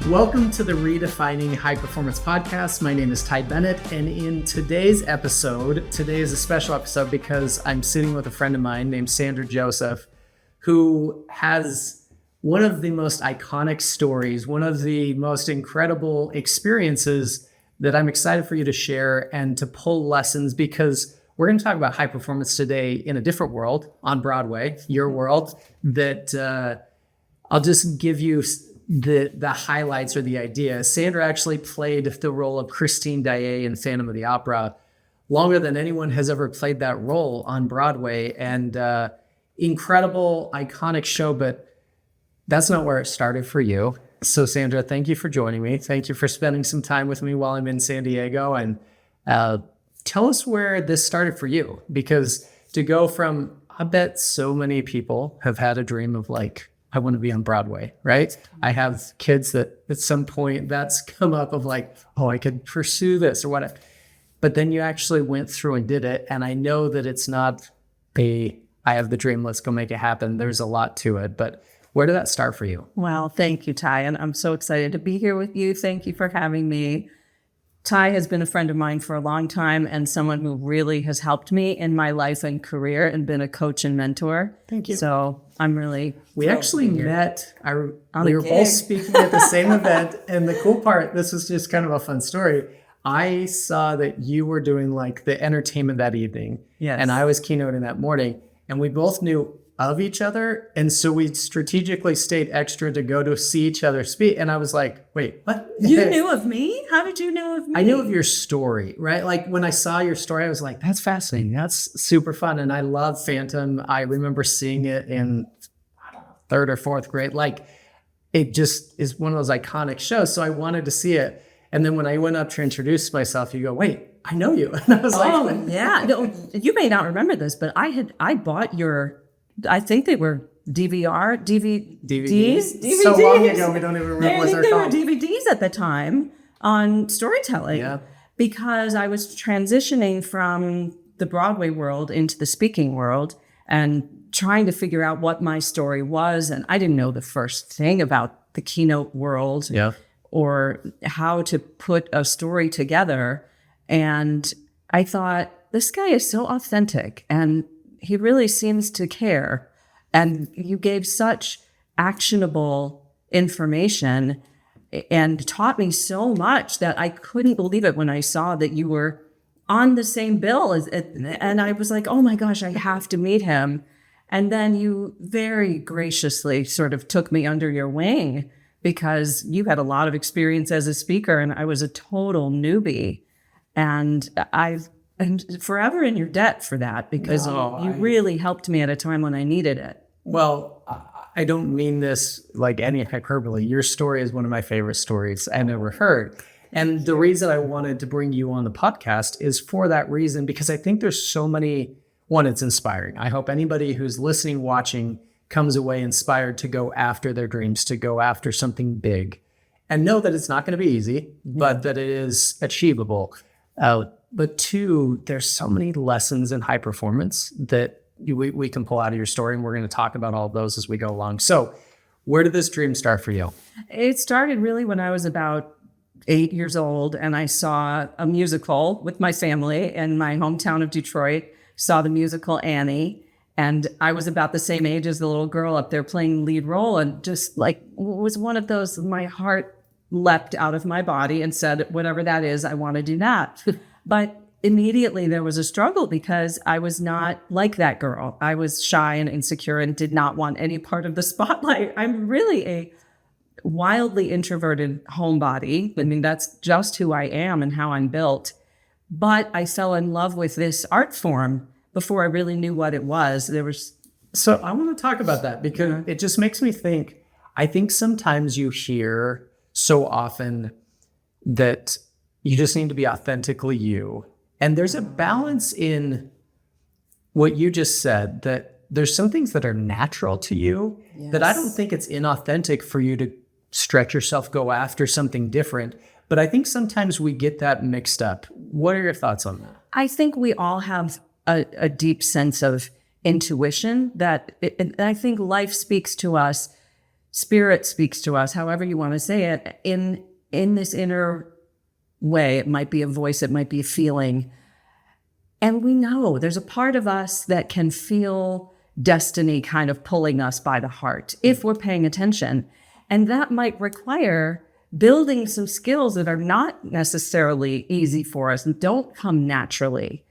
Welcome to the Redefining High Performance podcast. My name is Ty Bennett, and in today's episode, today is a special episode because I'm sitting with a friend of mine named Sandra Joseph, who has one of the most iconic stories, one of the most incredible experiences that I'm excited for you to share and to pull lessons, because we're going to talk about high performance today in a different world on Broadway, your world, that I'll just give you the highlights or the idea. Sandra actually played the role of Christine Daae in Phantom of the Opera longer than anyone has ever played that role on Broadway, and incredible, iconic show, but that's not where it started for you. So Sandra, thank you for joining me. Thank you for spending some time with me while I'm in San Diego, and tell us where this started for you, because to go from, I bet so many people have had a dream of like, I want to be on Broadway, right? I have kids that at some point that's come up of like, oh, I could pursue this or whatever. But then you actually went through and did it. And I know that it's not I have the dream, let's go make it happen. There's a lot to it. But where did that start for you? Well, thank you, Ty. And I'm so excited to be here with you. Thank you for having me. Ty has been a friend of mine for a long time and someone who really has helped me in my life and career and been a coach and mentor. Thank you. So I'm really We actually met, we were both speaking at the same event. And the cool part, this was just kind of a fun story. I saw that you were doing like the entertainment that evening. Yes. And I was keynoting that morning. And we both knew of each other. And so we strategically stayed extra to go to see each other speak. And I was like, wait, what? You knew of me? How did you know of me? I knew of your story, right? Like when I saw your story, I was like, that's fascinating. That's super fun. And I love Phantom. I remember seeing it in third or fourth grade. Like it just is one of those iconic shows. So I wanted to see it. And then when I went up to introduce myself, you go, wait, I know you. And I was like, oh, yeah. No, you may not remember this, but I bought I think they were DVDs. So long ago, we don't even remember what they're called. They were DVDs at the time on storytelling. Yeah. Because I was transitioning from the Broadway world into the speaking world and trying to figure out what my story was. And I didn't know the first thing about the keynote world or how to put a story together. And I thought, this guy is so authentic and he really seems to care. And you gave such actionable information and taught me so much that I couldn't believe it when I saw that you were on the same bill. And I was like, oh my gosh, I have to meet him. And then you very graciously sort of took me under your wing because you had a lot of experience as a speaker and I was a total newbie. And I'm forever in your debt for that because you really helped me at a time when I needed it. Well, I don't mean this like any hyperbole. Your story is one of my favorite stories I've ever heard. And the reason I wanted to bring you on the podcast is for that reason, because I think there's so many, one, it's inspiring. I hope anybody who's listening, watching, comes away inspired to go after their dreams, to go after something big and know that it's not going to be easy, but that it is achievable. But two, there's so many lessons in high performance that we can pull out of your story, and we're going to talk about all of those as we go along. So where did this dream start for you? It started really when I was about 8 years old, and I saw a musical with my family in my hometown of Detroit, saw the musical Annie, and I was about the same age as the little girl up there playing the lead role, and just like it was one of those, my heart leapt out of my body and said, whatever that is, I want to do that. But immediately there was a struggle because I was not like that girl. I was shy and insecure and did not want any part of the spotlight. I'm really a wildly introverted homebody. I mean, that's just who I am and how I'm built. But I fell in love with this art form before I really knew what it was. So I want to talk about that because it just makes me think, I think sometimes you hear so often that you just need to be authentically you. And there's a balance in what you just said, that there's some things that are natural to you that I don't think it's inauthentic for you to stretch yourself, go after something different. But I think sometimes we get that mixed up. What are your thoughts on that? I think we all have a deep sense of intuition and I think life speaks to us spirit speaks to us, however you want to say it, in this inner way. It might be a voice, it might be a feeling. And we know there's a part of us that can feel destiny kind of pulling us by the heart if we're paying attention. And that might require building some skills that are not necessarily easy for us and don't come naturally.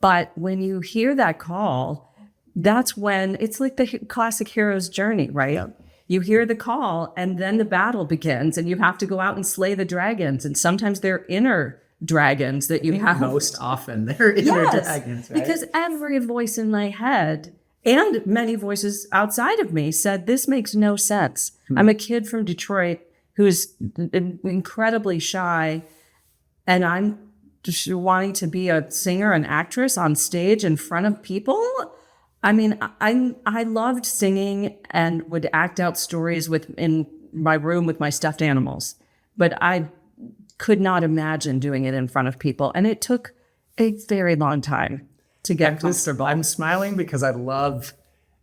But when you hear that call, that's when it's like the classic hero's journey, right? Yeah. You hear the call and then the battle begins and you have to go out and slay the dragons. And sometimes they're inner dragons that you have. Most often they're inner dragons, right? Because every voice in my head and many voices outside of me said, this makes no sense. I'm a kid from Detroit who's incredibly shy, and I'm just wanting to be a singer, an actress on stage in front of people. I mean, I loved singing and would act out stories in my room with my stuffed animals, but I could not imagine doing it in front of people. And it took a very long time to get comfortable. I'm smiling because I love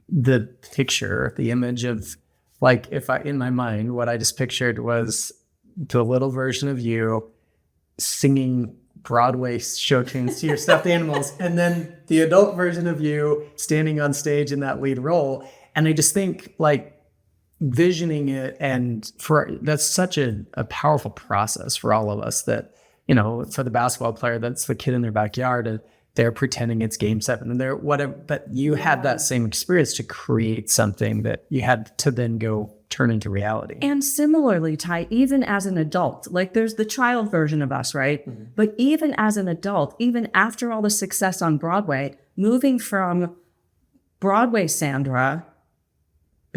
the picture, the image of, like, in my mind, what I just pictured was the little version of you singing Broadway show tunes to your stuffed animals, and then the adult version of you standing on stage in that lead role. And I just think, like, visioning it, and that's such a powerful process for all of us, that, you know, for the basketball player, that's the kid in their backyard and they're pretending it's game 7 and they're whatever, but you had that same experience to create something that you had to then go turn into reality. And similarly, Ty, even as an adult, like, there's the child version of us, right? Mm-hmm. But even as an adult, even after all the success on Broadway, moving from Broadway Sandra,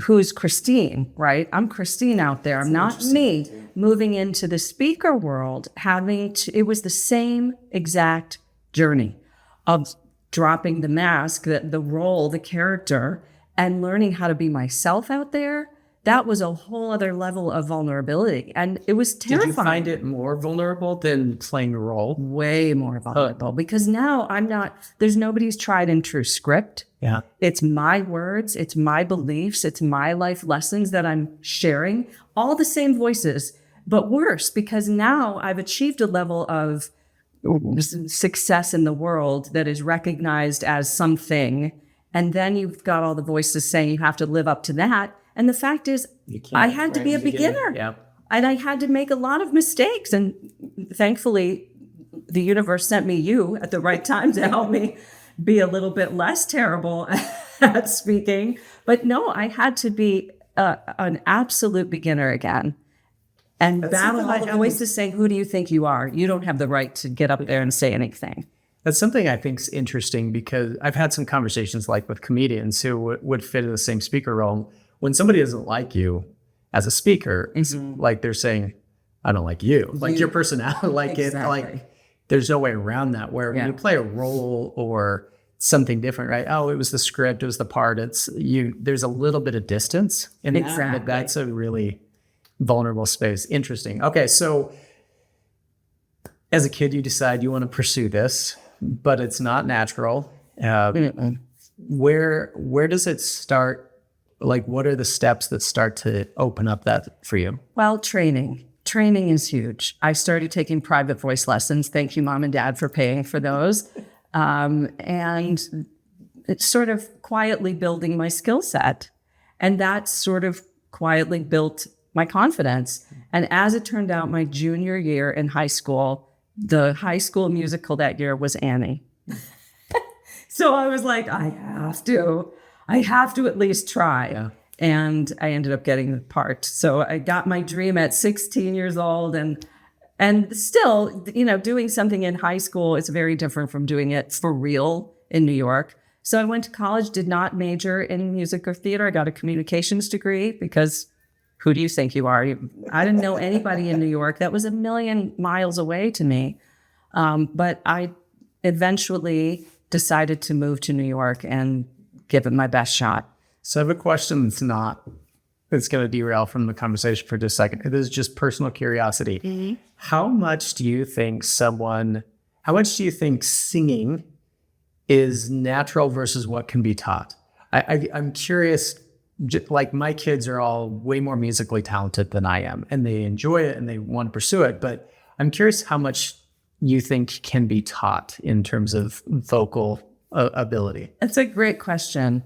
who's Christine, right? I'm Christine out there. I'm not me. Moving into the speaker world, it was the same exact journey of dropping the mask, the role, the character, and learning how to be myself out there. That was a whole other level of vulnerability. And it was terrifying. Did you find it more vulnerable than playing a role? Way more vulnerable. Because now there's nobody's tried and true script. Yeah. It's my words, it's my beliefs, it's my life lessons that I'm sharing. All the same voices, but worse, because now I've achieved a level of success in the world that is recognized as something. And then you've got all the voices saying you have to live up to that. And the fact is, I had to be a beginner. Yeah. And I had to make a lot of mistakes. And thankfully, the universe sent me you at the right time to help me be a little bit less terrible at speaking. But no, I had to be an absolute beginner again. And battle all the voices saying, who do you think you are? You don't have the right to get up there and say anything. That's something I think is interesting, because I've had some conversations like with comedians who would fit in the same speaker role. When somebody doesn't like you as a speaker, it's like they're saying, I don't like you. Like your personality, there's no way around that. Where when you play a role or something different, right? Oh, it was the script, it was the part. It's you. There's a little bit of distance in that, but that's a really vulnerable space. Interesting. Okay, so as a kid, you decide you want to pursue this, but it's not natural. Where does it start? Like, what are the steps that start to open up that for you? Well, training. Training is huge. I started taking private voice lessons. Thank you, Mom and Dad, for paying for those. And it's sort of quietly building my skill set. And that sort of quietly built my confidence. And as it turned out, my junior year in high school, the high school musical that year was Annie. So I was like, I have to at least try. Yeah. And I ended up getting the part. So I got my dream at 16 years old, and still, you know, doing something in high school is very different from doing it for real in New York. So I went to college, did not major in music or theater. I got a communications degree because who do you think you are? I didn't know anybody in New York. That was a million miles away to me. But I eventually decided to move to New York and give it my best shot. So I have a question that's going to derail from the conversation for just a second. It is just personal curiosity. Mm-hmm. How much do you think singing is natural versus what can be taught? I'm curious, like my kids are all way more musically talented than I am, and they enjoy it and they want to pursue it. But I'm curious how much you think can be taught in terms of vocal ability. That's a great question.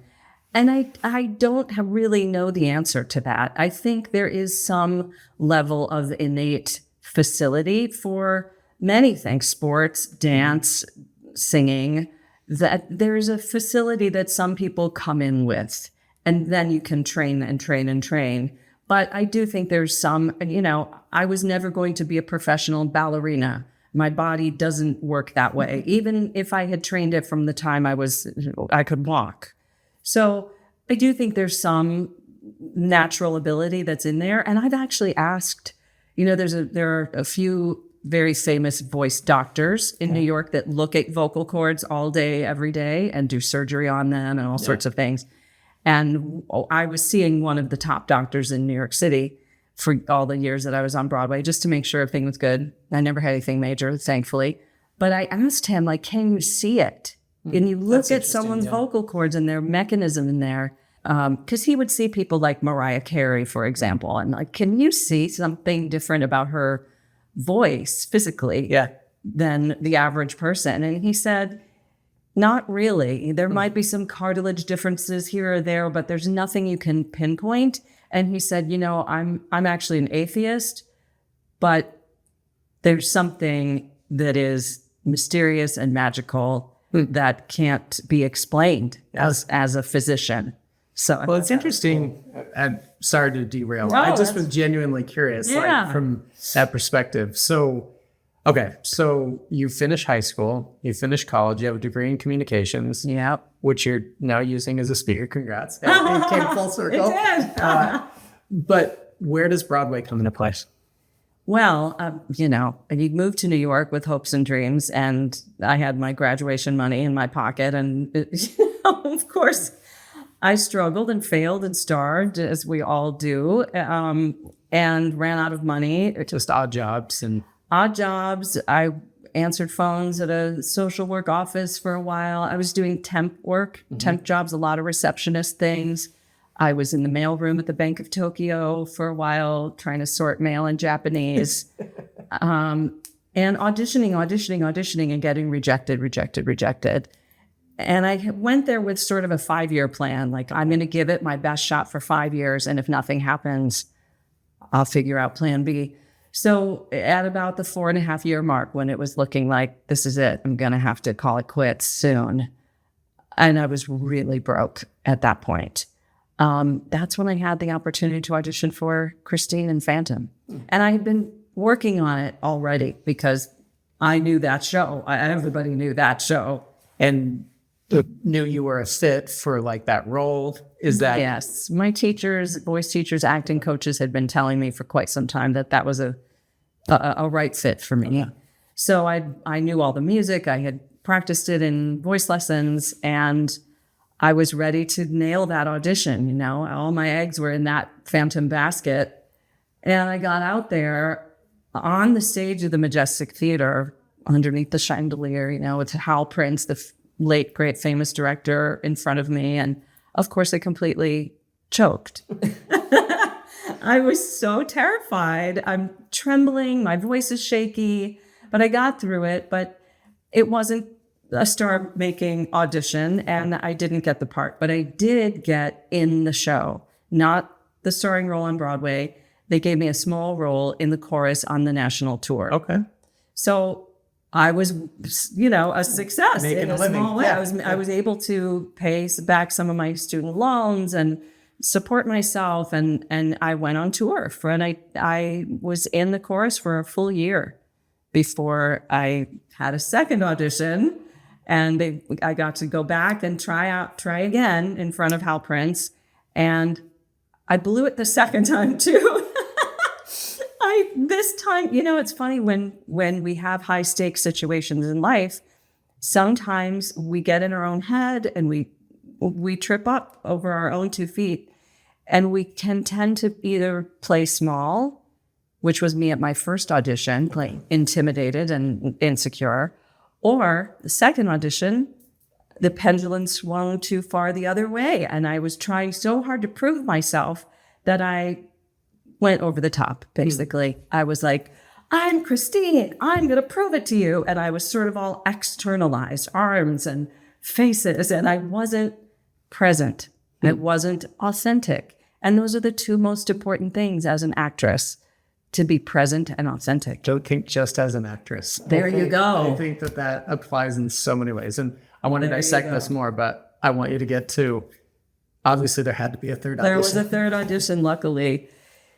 And I don't really know the answer to that. I think there is some level of innate facility for many things, sports, dance, singing, that there's a facility that some people come in with, and then you can train and train and train. But I do think there's some, I was never going to be a professional ballerina. My body doesn't work that way, even if I had trained it from the time I could walk. So I do think there's some natural ability that's in there. And I've actually asked, there are a few very famous voice doctors in New York that look at vocal cords all day, every day, and do surgery on them and all sorts of things. And I was seeing one of the top doctors in New York City for all the years that I was on Broadway, just to make sure everything was good. I never had anything major, thankfully. But I asked him, can you see it? And you look at someone's vocal cords and their mechanism in there. Because he would see people like Mariah Carey, for example, and can you see something different about her voice physically than the average person? And he said, not really. There might be some cartilage differences here or there, but there's nothing you can pinpoint. And he said, I'm actually an atheist, but there's something that is mysterious and magical that can't be explained as a physician. So, well, it's interesting. I'm sorry to derail. No, I just was genuinely curious, from that perspective. So, okay, so you finish high school, you finish college, you have a degree in communications, which you're now using as a speaker. Congrats! It came full circle. It did. But where does Broadway come into place? Well, you moved to New York with hopes and dreams, and I had my graduation money in my pocket, and of course, I struggled and failed and starved, as we all do, and ran out of money. Just odd jobs. I answered phones at a social work office for a while. I was doing temp work, temp jobs, a lot of receptionist things. I was in the mailroom at the Bank of Tokyo for a while, trying to sort mail in Japanese, and auditioning, and getting rejected. And I went there with sort of a 5-year plan. I'm going to give it my best shot for 5 years. And if nothing happens, I'll figure out plan B. So at about the 4.5-year mark, when it was looking like this is it, I'm going to have to call it quits soon. And I was really broke at that point. That's when I had the opportunity to audition for Christine and Phantom. And I had been working on it already because I knew that show. Everybody knew that show. And knew you were a fit for that role. Is that? Yes. My teachers, voice teachers, acting coaches had been telling me for quite some time that was a right fit for me. Yeah. So I knew all the music. I had practiced it in voice lessons, and I was ready to nail that audition. All my eggs were in that Phantom basket. And I got out there on the stage of the Majestic Theater underneath the chandelier, with Hal Prince, the late, great, famous director in front of me. And of course, I completely choked. I was so terrified. I'm trembling. My voice is shaky, but I got through it. But it wasn't a star-making audition, and I didn't get the part. But I did get in the show, not the starring role on Broadway. They gave me a small role in the chorus on the national tour. Okay. So I was, a success. Making a living. Small way. Yeah. I was able to pay back some of my student loans and support myself, and I went on tour I was in the chorus for a full year before I had a second audition, and I got to go back and try again in front of Hal Prince, and I blew it the second time too. This time, it's funny when we have high stakes situations in life, sometimes we get in our own head and we trip up over our own 2 feet, and we can tend to either play small, which was me at my first audition, intimidated and insecure, or the second audition, the pendulum swung too far the other way. And I was trying so hard to prove myself that I went over the top, basically. I was like, I'm Christine, I'm going to prove it to you. And I was sort of all externalized, arms and faces, and I wasn't present. It wasn't authentic. And those are the two most important things as an actress, to be present and authentic. Don't think just as an actress. There you go. I think that applies in so many ways. And I want to dissect this more, but I want you to get to, obviously there had to be a third audition. There was a third audition, luckily.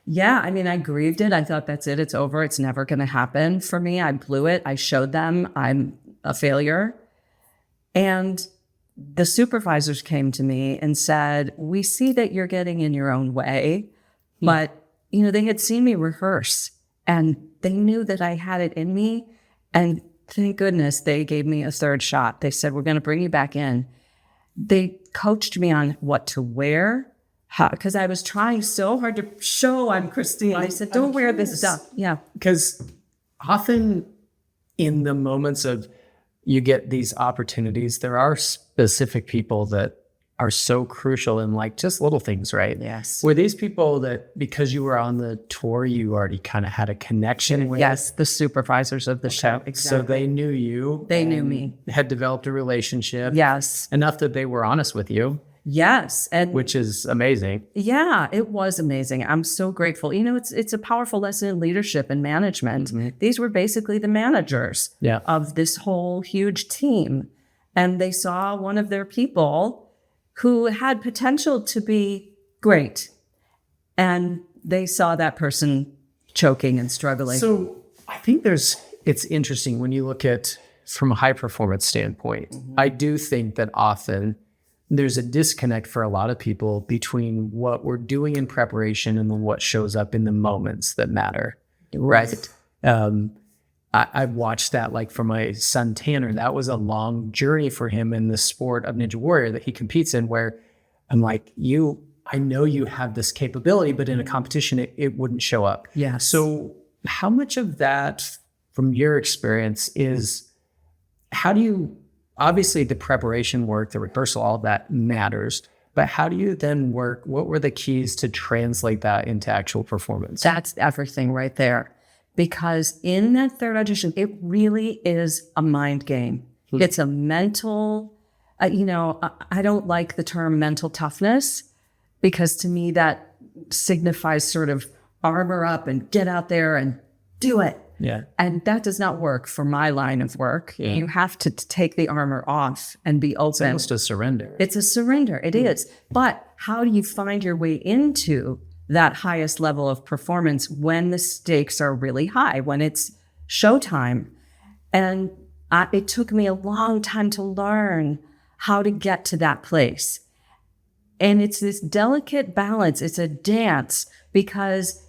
Yeah, I mean, I grieved it. I thought, that's it. It's over. It's never going to happen for me. I blew it. I showed them I'm a failure. And the supervisors came to me and said, we see that you're getting in your own way, but they had seen me rehearse and they knew that I had it in me. And thank goodness they gave me a third shot. They said, we're going to bring you back in. They coached me on what to wear, because I was trying so hard to show I'm Christine. I said, don't wear this stuff. Yeah. Because often in the moments of you get these opportunities, there are specific people that are so crucial in like just little things, right? Yes. Were these people that because you were on the tour, you already kind of had a connection with? Yes, the supervisors of the show. Exactly. So they knew you. They knew me. Had developed a relationship. Yes. Enough that they were honest with you. Yes. And which is amazing. Yeah, it was amazing. I'm so grateful. It's a powerful lesson in leadership and management. Mm-hmm. These were basically the managers of this whole huge team. And they saw one of their people who had potential to be great. And they saw that person choking and struggling. So I think it's interesting when you look at from a high performance standpoint. Mm-hmm. I do think that often there's a disconnect for a lot of people between what we're doing in preparation and then what shows up in the moments that matter, right? I've watched that, like for my son Tanner, that was a long journey for him in the sport of Ninja Warrior that he competes in, where I'm like, I know you have this capability, but in a competition, it wouldn't show up. Yeah. So how much of that from your experience is, how do you, obviously the preparation work, the rehearsal, all of that matters, but how do you then work? What were the keys to translate that into actual performance? That's everything right there. Because in that third audition, it really is a mind game. Mm-hmm. It's a mental, I don't like the term mental toughness, because to me that signifies sort of armor up and get out there and do it. Yeah. And that does not work for my line of work. Yeah. You have to take the armor off and be open. It's almost a surrender. It's a surrender. It is. But how do you find your way into that highest level of performance when the stakes are really high, when it's showtime? And it took me a long time to learn how to get to that place. And it's this delicate balance. It's a dance, because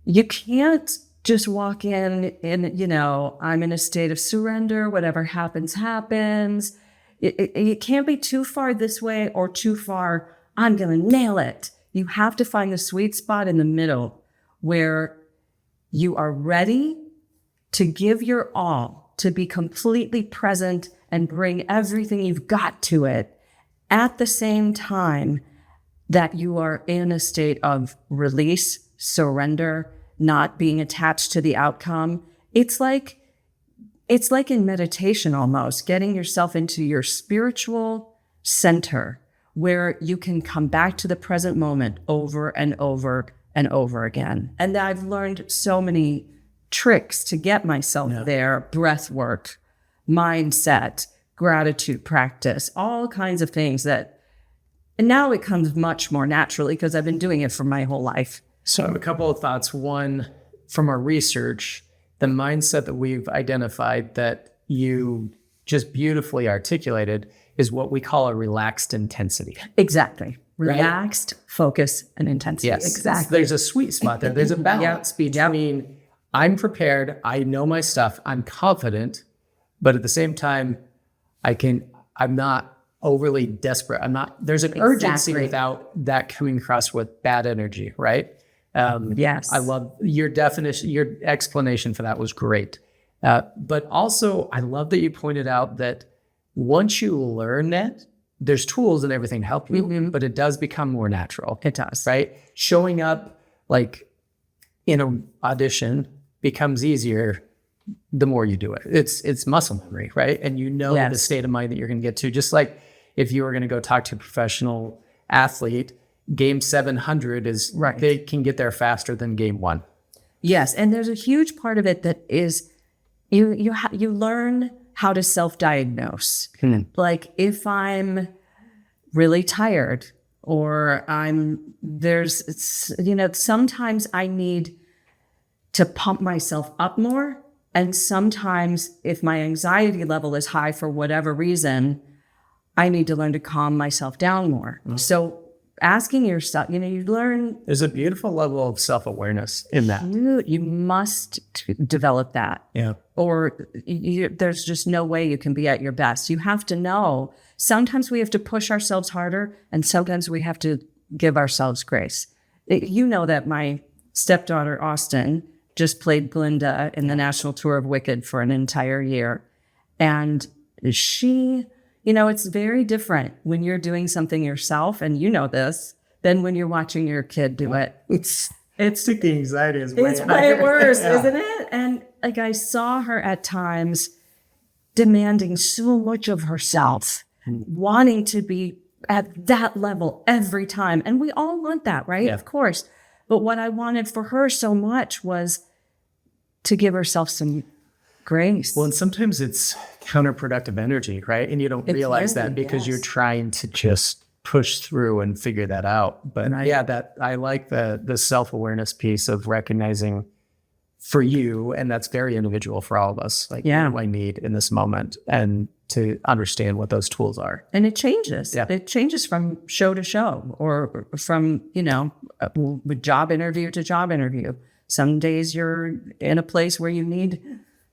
you can't just walk in, I'm in a state of surrender, whatever happens, happens. It can't be too far this way or too far, I'm going to nail it. You have to find the sweet spot in the middle where you are ready to give your all, to be completely present and bring everything you've got to it, at the same time that you are in a state of release, surrender, not being attached to the outcome. It's like in meditation almost, getting yourself into your spiritual center where you can come back to the present moment over and over and over again. And I've learned so many tricks to get myself there: breath work, mindset, gratitude practice, all kinds of things and now it comes much more naturally because I've been doing it for my whole life. So I have a couple of thoughts. One, from our research, the mindset that we've identified that you just beautifully articulated is what we call a relaxed intensity. Exactly. Relaxed, focus, and intensity. Yes. Exactly. There's a sweet spot there. There's a balance between I'm prepared, I know my stuff, I'm confident, but at the same time, I'm not overly desperate. There's an urgency without that coming across with bad energy, right? Yes. I love your definition, your explanation for that was great. But also, I love that you pointed out that once you learn that, there's tools and everything to help you, but it does become more natural. It does. Right? Showing up like in an audition becomes easier the more you do it. It's muscle memory, right? And you know the state of mind that you're going to get to. Just like if you were going to go talk to a professional athlete, game 700 is they can get there faster than game 1. Yes, and there's a huge part of it that is you learn how to self-diagnose. Like if I'm really tired or sometimes I need to pump myself up more. And sometimes if my anxiety level is high for whatever reason, I need to learn to calm myself down more. So asking yourself, you learn. There's a beautiful level of self-awareness in that. You must develop that. Yeah. Or there's just no way you can be at your best. You have to know. Sometimes we have to push ourselves harder, and sometimes we have to give ourselves grace. You know that my stepdaughter, Austin, just played Glinda in the national tour of Wicked for an entire year. And she, it's very different when you're doing something yourself, and you know this, than when you're watching your kid do it. It's the anxiety is way It's way worse, isn't it? And like I saw her at times demanding so much of herself, wanting to be at that level every time. And we all want that, right? Yeah. Of course. But what I wanted for her so much was to give herself some grace. Well, and sometimes it's counterproductive energy, right? And you don't realize that because you're trying to just push through and figure that out. But I like the self-awareness piece of recognizing for you, and that's very individual for all of us. Like, what do I need in this moment? And to understand what those tools are. And it changes. Yeah. It changes from show to show, or from, job interview to job interview. Some days you're in a place where you need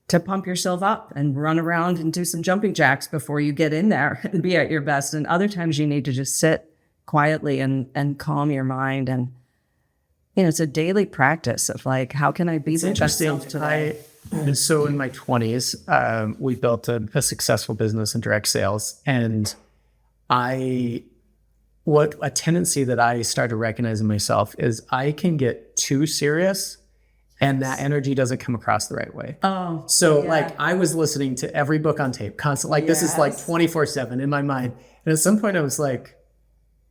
to pump yourself up and run around and do some jumping jacks before you get in there and be at your best. And other times you need to just sit quietly and calm your mind. And, it's a daily practice of like, how can I be the best self today? So in my 20s, we built a successful business in direct sales. And a tendency that I started recognizing myself is I can get too serious and that energy doesn't come across the right way. Oh, so like I was listening to every book on tape constantly. Like this is like 24/7 in my mind. And at some point I was like,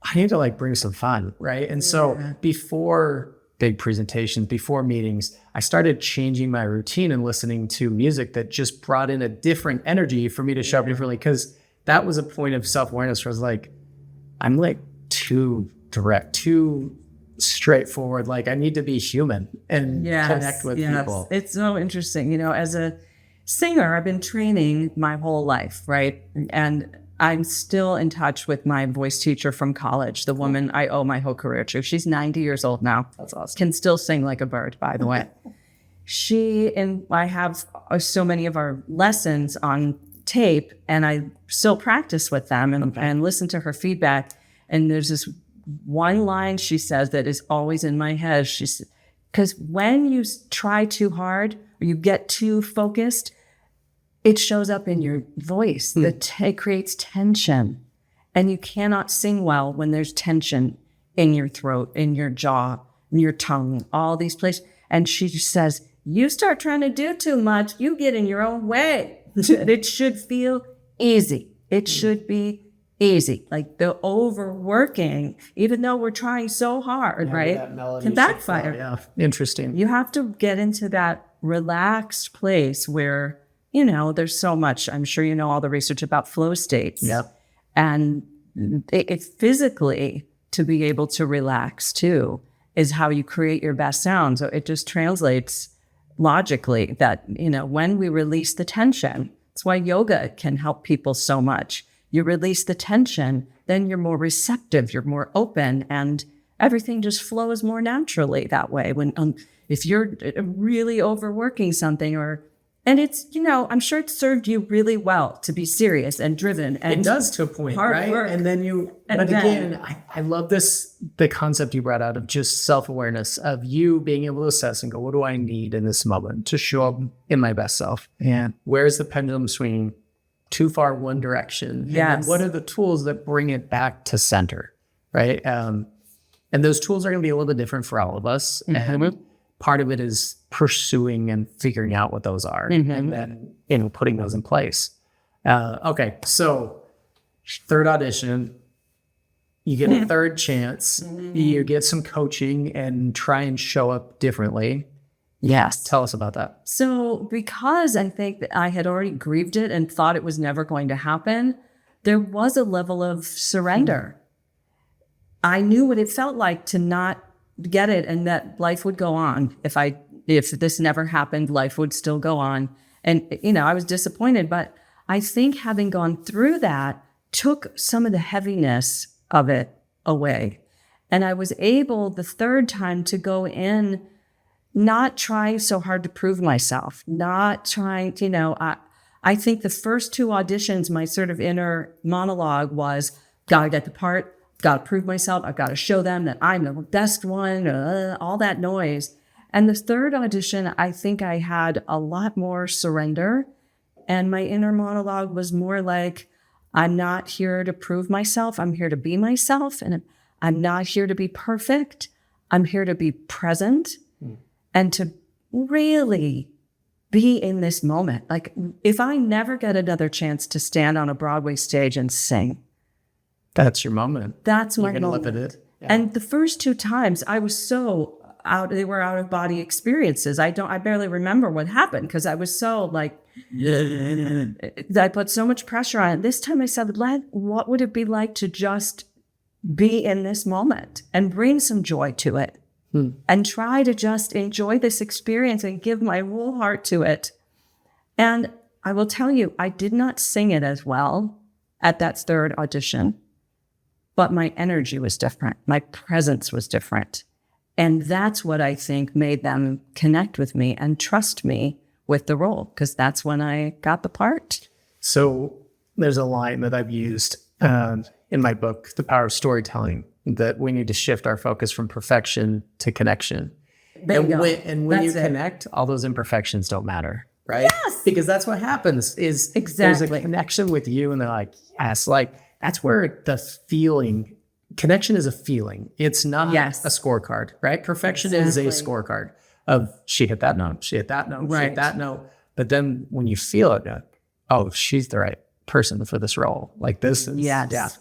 I need to like bring some fun, right? And so before big presentations, before meetings, I started changing my routine and listening to music that just brought in a different energy for me to show up differently. Because that was a point of self-awareness where I was like, I'm like too direct, too straightforward. Like I need to be human and connect with people. It's so interesting. As a singer, I've been training my whole life, right? And I'm still in touch with my voice teacher from college, the woman I owe my whole career to. She's 90 years old now. That's awesome. Can still sing like a bird, by the way. I have so many of our lessons on tape, and I still practice with them and listen to her feedback. And there's this one line she says that is always in my head. She said, because when you try too hard or you get too focused, it shows up in your voice. It creates tension. And you cannot sing well when there's tension in your throat, in your jaw, in your tongue, all these places. And she just says, you start trying to do too much, you get in your own way. It should feel easy. It should be easy. Like the overworking, even though we're trying so hard, right? Can backfire. Yeah, interesting. You have to get into that relaxed place where, there's so much. I'm sure you know all the research about flow states. Yeah. And it physically, to be able to relax too, is how you create your best sound. So it just translates logically that, when we release the tension, that's why yoga can help people so much. You release the tension, then you're more receptive, you're more open, and everything just flows more naturally that way. When if you're really overworking something and it's, I'm sure it served you really well to be serious and driven. And it does to a point, right? Work. And then again, I love the concept you brought out of just self-awareness, of you being able to assess and go, what do I need in this moment to show up in my best self? And where's the pendulum swinging too far one direction. Yes. And then what are the tools that bring it back to center, right? And those tools are going to be a little bit different for all of us. And part of it is pursuing and figuring out what those are, and then putting those in place. Okay, so third audition, you get a third chance, you get some coaching and try and show up differently. Yes. Tell us about that. So because I think that I had already grieved it and thought it was never going to happen, there was a level of surrender. I knew what it felt like to not get it and that life would go on. If this never happened, life would still go on. And, I was disappointed, but I think having gone through that took some of the heaviness of it away. And I was able the third time to go in not trying so hard to prove myself, not trying to, I think the first two auditions, my sort of inner monologue was, gotta get the part, gotta prove myself, I've got to show them that I'm the best one, all that noise. And the third audition, I think I had a lot more surrender. And my inner monologue was more like, I'm not here to prove myself, I'm here to be myself. And I'm not here to be perfect, I'm here to be present. And to really be in this moment. Like, if I never get another chance to stand on a Broadway stage and sing, that's your moment. That's my You're gonna moment. live in it. Yeah. And the first two times I was so they were out of body experiences. I barely remember what happened because I was so like, I put so much pressure on it. This time I said, what would it be like to just be in this moment and bring some joy to it? And try to just enjoy this experience and give my whole heart to it. And I will tell you, I did not sing it as well at that third audition, but my energy was different. My presence was different. And that's what I think made them connect with me and trust me with the role, because that's when I got the part. So there's a line that I've used in my book, The Power of Storytelling, that we need to shift our focus from perfection to connection. Bingo. And when That's you it. connect, all those imperfections don't matter, right? Yes. Because that's what happens is there's a connection with you and they're like, yes, like that's where the feeling, connection is a feeling. It's not a scorecard, right? Perfection is a scorecard of she hit that note, she hit that note, she hit that note. But then when you feel it, oh, she's the right person for this role. Like this is,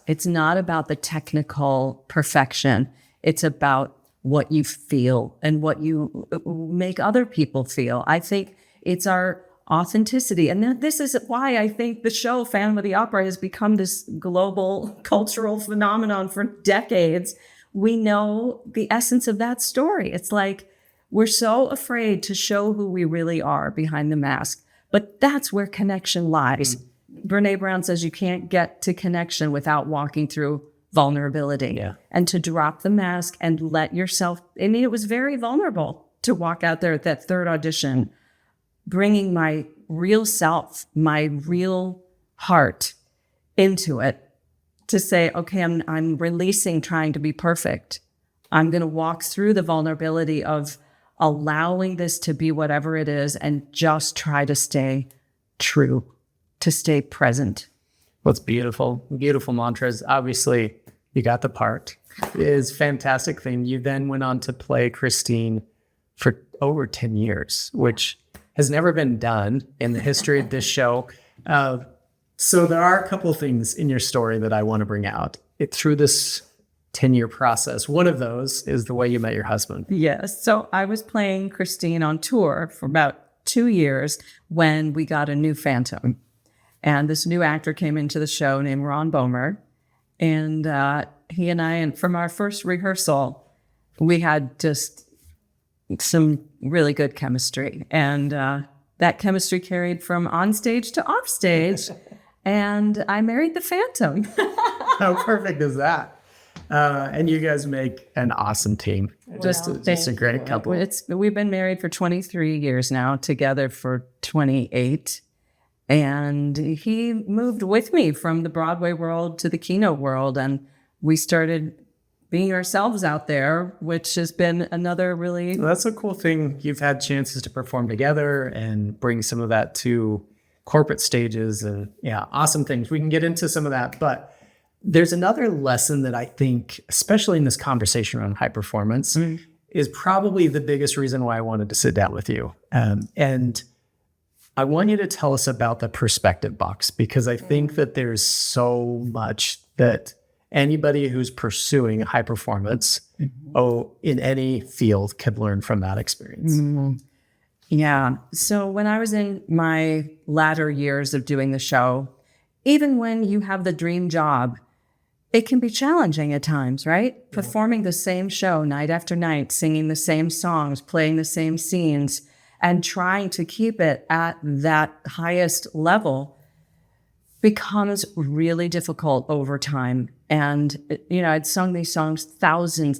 It's not about the technical perfection. It's about what you feel and what you make other people feel. I think it's our authenticity. And this is why I think the show Phantom of the Opera has become this global cultural phenomenon for decades. We know the essence of that story. It's like we're so afraid to show who we really are behind the mask, but that's where connection lies. Brene Brown says you can't get to connection without walking through vulnerability. And to drop the mask and let yourself, I mean, it was very vulnerable to walk out there at that third audition, bringing my real self, my real heart into it, to say, okay, I'm releasing trying to be perfect. I'm going to walk through the vulnerability of allowing this to be whatever it is and just try to stay true, to stay present. What's beautiful mantras. Obviously, you got the part. It is a fantastic thing. You then went on to play Christine for over 10 years, which has never been done in the history of this show. So there are a couple of things in your story that I want to bring out. Through this 10-year process, one of those is the way you met your husband. Yes. So I was playing Christine on tour for about 2 years when we got a new Phantom. And this new actor came into the show named Ron Bomer. And he and I, and from our first rehearsal, we had just some really good chemistry. And that chemistry carried from on stage to off stage. And I married the Phantom. How perfect is that? And you guys make an awesome team. Just a great couple. We've been married for 23 years now, together for 28. And he moved with me from the Broadway world to the keynote world. And we started being ourselves out there, which has been another really... Well, that's a cool thing. You've had chances to perform together and bring some of that to corporate stages and awesome things. We can get into some of that, but there's another lesson that I think, especially in this conversation around high performance, is probably the biggest reason why I wanted to sit down with you. And I want you to tell us about the perspective box, because I think that there's so much that anybody who's pursuing high performance in any field can learn from that experience. Yeah. So when I was in my latter years of doing the show, even when you have the dream job, it can be challenging at times, right? Yeah. Performing the same show night after night, singing the same songs, playing the same scenes, and trying to keep it at that highest level becomes really difficult over time. And, I'd sung these songs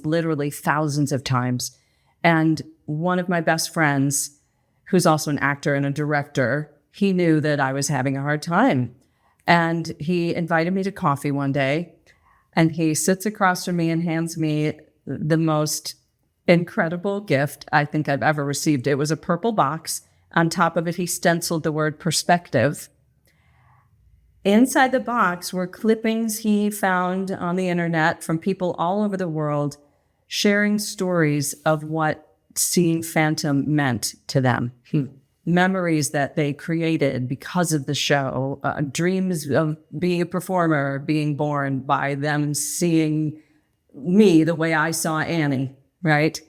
literally thousands of times. And one of my best friends, who's also an actor and a director, he knew that I was having a hard time. And he invited me to coffee one day, and he sits across from me and hands me the most incredible gift I think I've ever received. It was a purple box. On top of it, he stenciled the word perspective. Inside the box were clippings he found on the internet from people all over the world sharing stories of what seeing Phantom meant to them. Memories that they created because of the show, dreams of being a performer, being born by them seeing me the way I saw Annie, right?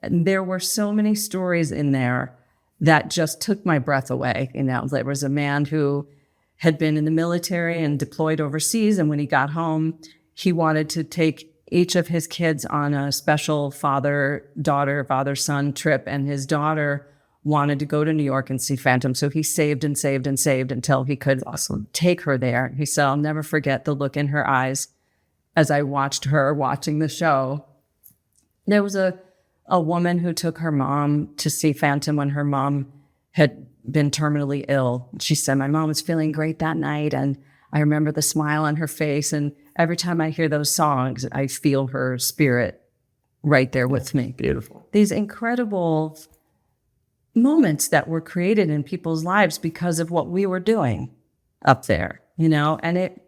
And there were so many stories in there that just took my breath away. There was a man who had been in the military and deployed overseas, and when he got home, he wanted to take each of his kids on a special father-son trip, and his daughter wanted to go to New York and see Phantom. So he saved and saved and saved until he could take her there. He said, I'll never forget the look in her eyes as I watched her watching the show. There was a woman who took her mom to see Phantom when her mom had been terminally ill. She said, my mom was feeling great that night, and I remember the smile on her face. And every time I hear those songs, I feel her spirit right there with me. Beautiful. These incredible moments that were created in people's lives because of what we were doing up there, and it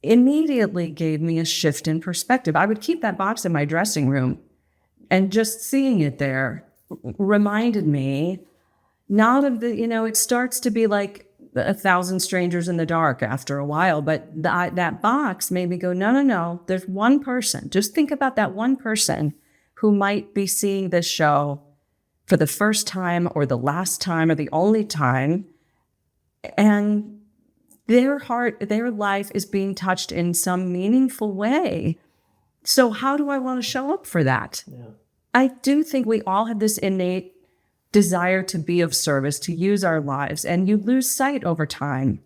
immediately gave me a shift in perspective. I would keep that box in my dressing room, and just seeing it there reminded me not of it starts to be like 1,000 strangers in the dark after a while, but that box made me go, no, there's one person. Just think about that one person who might be seeing this show for the first time or the last time or the only time, and their heart, their life is being touched in some meaningful way. So how do I want to show up for that? Yeah. I do think we all have this innate desire to be of service, to use our lives, and you lose sight over time.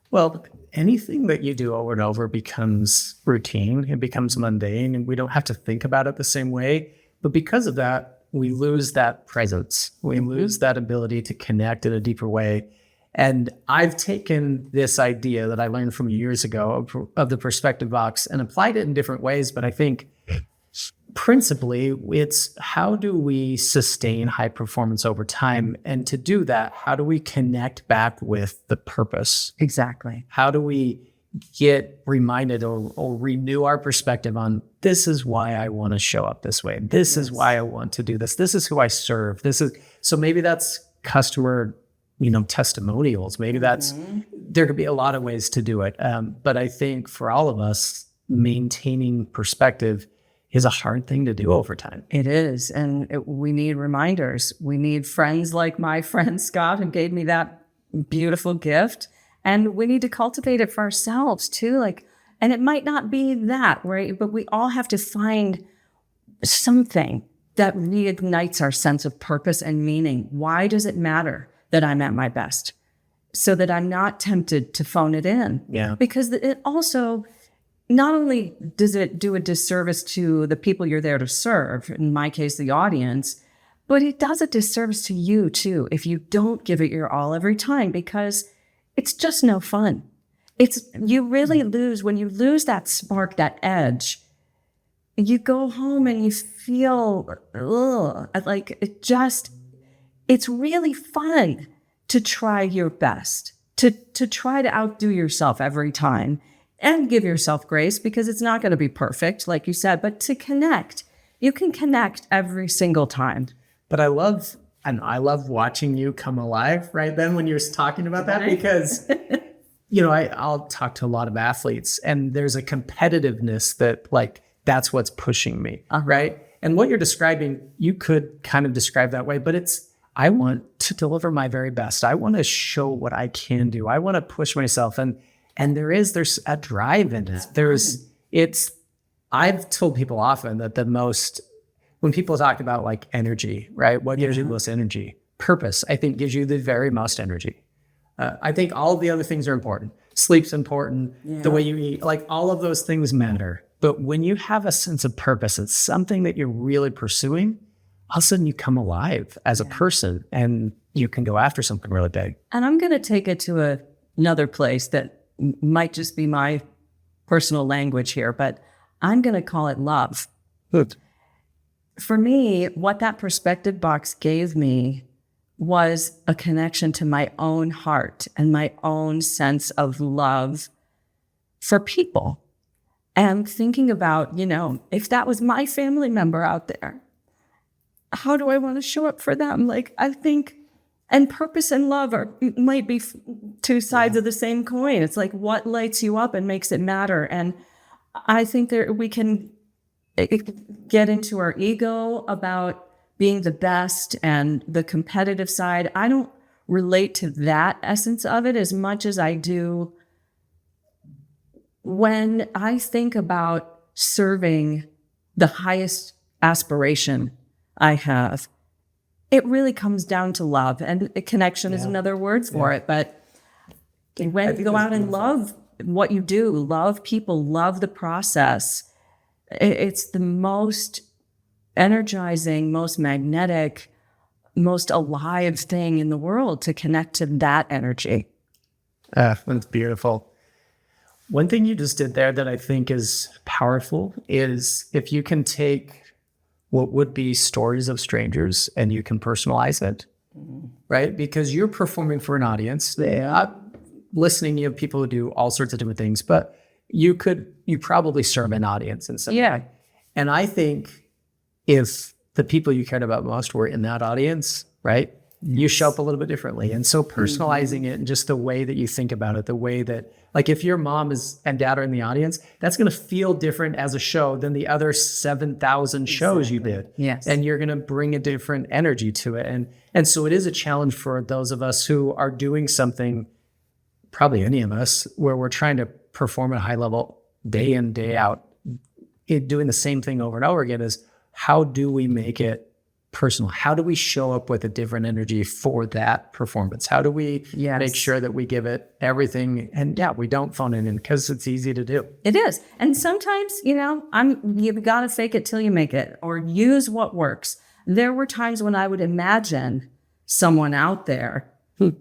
Well, anything that you do over and over becomes routine, it becomes mundane, and we don't have to think about it the same way. But because of that, we lose that presence. We lose that ability to connect in a deeper way. And I've taken this idea that I learned from years ago of the perspective box and applied it in different ways. But I think principally, it's how do we sustain high performance over time? And to do that, how do we connect back with the purpose? Exactly. How do we get reminded or renew our perspective on this is why I want to show up this way. This is why I want to do this. This is who I serve. So maybe that's customer, testimonials. Maybe that's, there could be a lot of ways to do it. But I think for all of us, maintaining perspective is a hard thing to do over time. It is. And we need reminders. We need friends like my friend Scott, who gave me that beautiful gift. And we need to cultivate it for ourselves too. And it might not be that, right? But we all have to find something that reignites our sense of purpose and meaning. Why does it matter that I'm at my best? So that I'm not tempted to phone it in. Yeah. Because it also, not only does it do a disservice to the people you're there to serve, in my case, the audience, but it does a disservice to you too if you don't give it your all every time, because it's just no fun. You really lose, when you lose that spark, that edge, you go home and you feel, it's really fun to try your best. to try to outdo yourself every time and give yourself grace, because it's not going to be perfect, like you said, but to connect. You can connect every single time. But I love watching you come alive right then when you're talking about that, because, I'll talk to a lot of athletes, and there's a competitiveness that, like, that's what's pushing me, right? And what you're describing, you could kind of describe that way, but I want to deliver my very best. I want to show what I can do. I want to push myself. And there's a drive in it. I've told people often that when people talk about like energy, right? What gives you the most energy? Purpose, I think, gives you the very most energy. I think all the other things are important. Sleep's important. Yeah. The way you eat, like all of those things matter. But when you have a sense of purpose, it's something that you're really pursuing, all of a sudden you come alive as a person and you can go after something really big. And I'm going to take it to another place that might just be my personal language here, but I'm going to call it love. Good. For me, what that perspective box gave me was a connection to my own heart and my own sense of love for people. And thinking about, if that was my family member out there, how do I want to show up for them? Like, I think, and purpose and love might be two sides of the same coin. It's like, what lights you up and makes it matter? And I think we can get into our ego about being the best and the competitive side. I don't relate to that essence of it as much as I do when I think about serving the highest aspiration I have. It really comes down to love, and connection is another word for it. But when you go out and love what you do, love people, love the process, it's the most energizing, most magnetic, most alive thing in the world to connect to that energy. That's beautiful. One thing you just did there that I think is powerful is if you can take what would be stories of strangers and you can personalize it, right? Because you're performing for an audience. Listening, you have people who do all sorts of different things, but you probably serve an audience in some way. And I think if the people you cared about most were in that audience, right? You show up a little bit differently. And so personalizing it and just the way that you think about it, the way that, like if your mom and dad are in the audience, that's going to feel different as a show than the other 7,000 shows you did. Yes. And you're going to bring a different energy to it. And so it is a challenge for those of us who are doing something, probably any of us, where we're trying to perform at a high level day in, day out, doing the same thing over and over again, is how do we make it personal? How do we show up with a different energy for that performance? How do we make sure that we give it everything? And we don't phone it in, because it's easy to do. It is. And sometimes, you've got to fake it till you make it, or use what works. There were times when I would imagine someone out there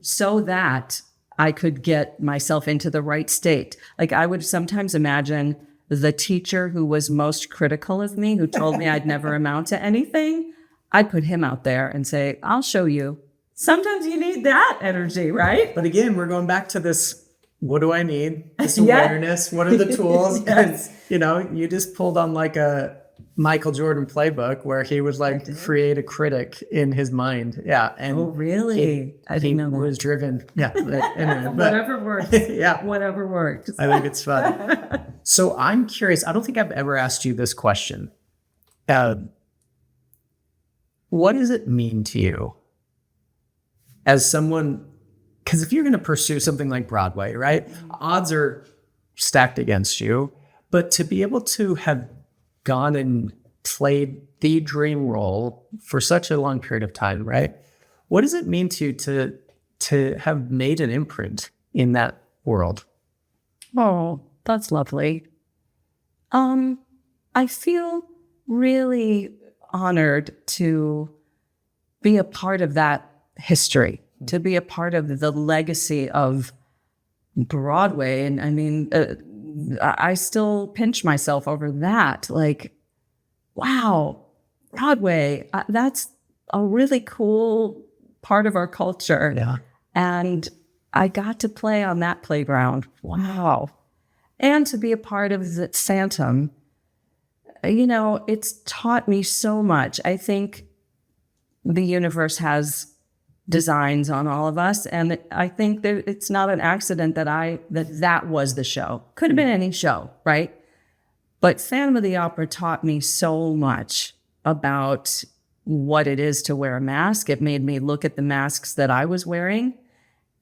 so that I could get myself into the right state. Like I would sometimes imagine the teacher who was most critical of me, who told me I'd never amount to anything, I'd put him out there and say, I'll show you. Sometimes you need that energy, right? But again, we're going back to this, what do I need? This awareness, what are the tools? Yes. And, you just pulled on like a Michael Jordan playbook where he would create a critic in his mind. Yeah. And oh, really? I didn't know that. Was driven. Yeah. Anyway, whatever works. Whatever works. I think it's fun. So I'm curious. I don't think I've ever asked you this question. What does it mean to you as someone, because if you're going to pursue something like Broadway, right? Odds are stacked against you, but to be able to have gone and played the dream role for such a long period of time, right? What does it mean to you to have made an imprint in that world? Oh, that's lovely. I feel really honored to be a part of that history, to be a part of the legacy of Broadway. And I mean, I still pinch myself over that. Like, wow, Broadway, that's a really cool part of our culture. Yeah. And I got to play on that playground. Wow. And to be a part of the Phantom, it's taught me so much. I think the universe has designs on all of us. And I think that it's not an accident that was the show. Could have been any show, right? But Phantom of the Opera taught me so much about what it is to wear a mask. It made me look at the masks that I was wearing.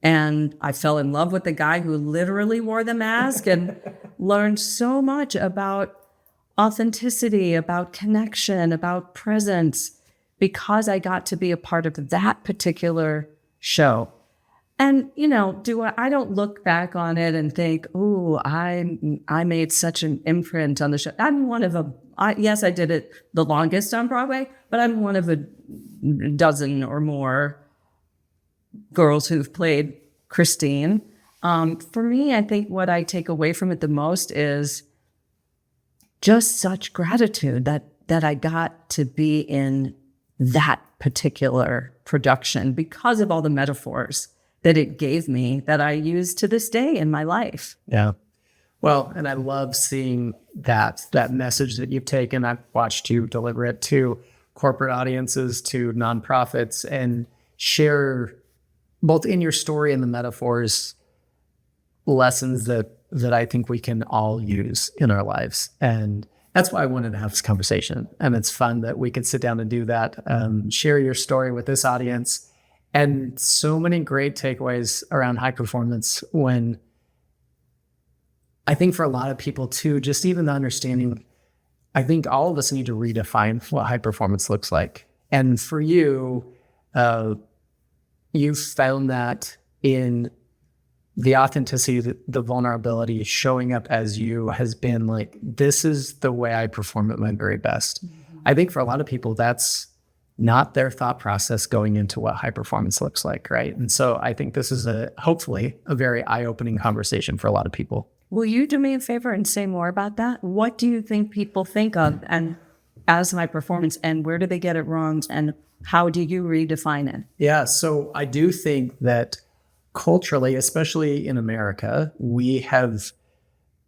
And I fell in love with the guy who literally wore the mask and learned so much about authenticity, about connection, about presence, because I got to be a part of that particular show. And, I don't look back on it and think, ooh, I made such an imprint on the show. I'm one of yes, I did it the longest on Broadway, but I'm one of a dozen or more girls who've played Christine. For me, I think what I take away from it the most is just such gratitude that I got to be in that particular production because of all the metaphors that it gave me that I use to this day in my life. Yeah. Well, and I love seeing that message that you've taken. I've watched you deliver it to corporate audiences, to nonprofits, and share both in your story and the metaphors, lessons that I think we can all use in our lives. And that's why I wanted to have this conversation. And it's fun that we could sit down and do that, share your story with this audience. And so many great takeaways around high performance, when I think for a lot of people too, just even the understanding, I think all of us need to redefine what high performance looks like. And for you, you've found that in the authenticity, the vulnerability, showing up as you has been like, this is the way I perform at my very best. Mm-hmm. I think for a lot of people, that's not their thought process going into what high performance looks like, right? And so I think this is hopefully a very eye-opening conversation for a lot of people. Will you do me a favor and say more about that? What do you think people think of and as high performance, and where do they get it wrong, and how do you redefine it? Yeah, so I do think that culturally, especially in America, we have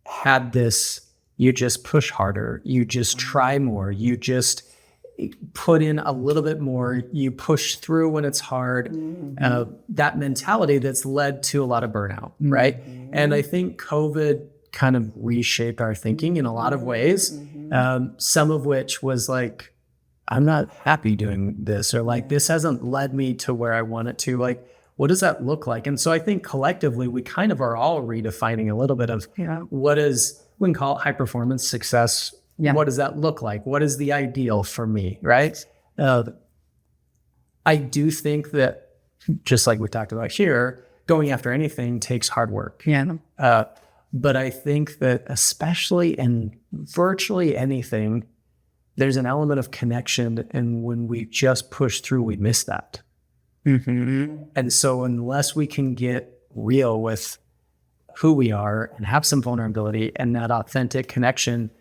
had this, you just push harder, you just try more, you just put in a little bit more, you push through when it's hard, that mentality that's led to a lot of burnout, right? And I think COVID kind of reshaped our thinking in a lot of ways, some of which was like, I'm not happy doing this, or like, this hasn't led me to where I want it to. Like, what does that look like? And so I think collectively, we kind of are all redefining a little bit of what is, we can call it high performance success. Yeah. What does that look like? What is the ideal for me, right? I do think that, just like we talked about here, going after anything takes hard work. Yeah. But I think that especially in virtually anything, there's an element of connection. And when we just push through, we miss that. Mm-hmm. And so unless we can get real with who we are and have some vulnerability and that authentic connection,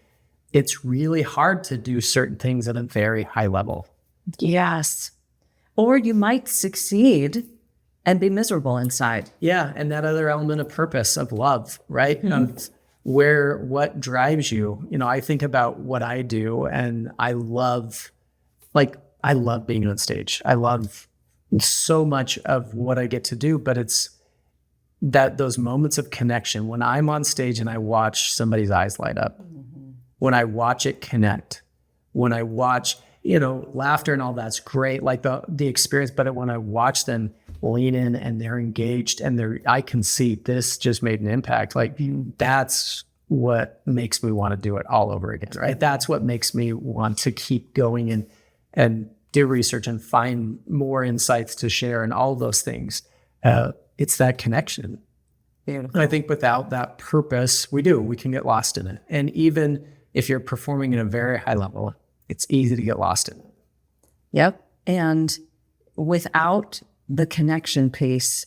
it's really hard to do certain things at a very high level. Yes. Or you might succeed and be miserable inside. Yeah. And that other element of purpose, of love, right? Mm-hmm. What drives you. I think about what I do, and I love being on stage. I love so much of what I get to do, but it's those moments of connection when I'm on stage and I watch somebody's eyes light up, when I watch it connect, when I watch, laughter and all that's great, like the experience, but when I watch them lean in and they're engaged and I can see this just made an impact. Like, that's what makes me want to do it all over again, right? That's what makes me want to keep going and do research and find more insights to share and all those things. It's that connection. And I think without that purpose, we can get lost in it. And even if you're performing at a very high level, it's easy to get lost in it. Yep. And without the connection piece,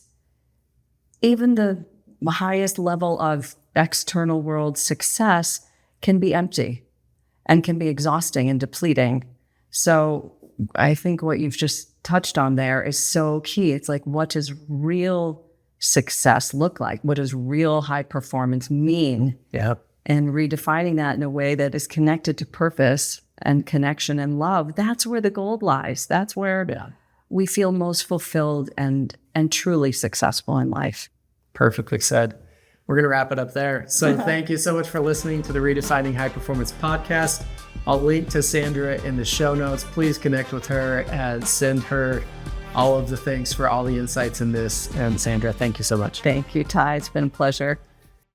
even the highest level of external world success can be empty and can be exhausting and depleting. So I think what you've just touched on there is so key. It's like, what does real success look like? What does real high performance mean? Yeah. And redefining that in a way that is connected to purpose and connection and love. That's where the gold lies. That's where we feel most fulfilled and truly successful in life. Perfectly said. We're going to wrap it up there. So thank you so much for listening to the Redefining High Performance podcast. I'll link to Sandra in the show notes. Please connect with her and send her all of the thanks for all the insights in this. And Sandra, thank you so much. Thank you, Ty. It's been a pleasure.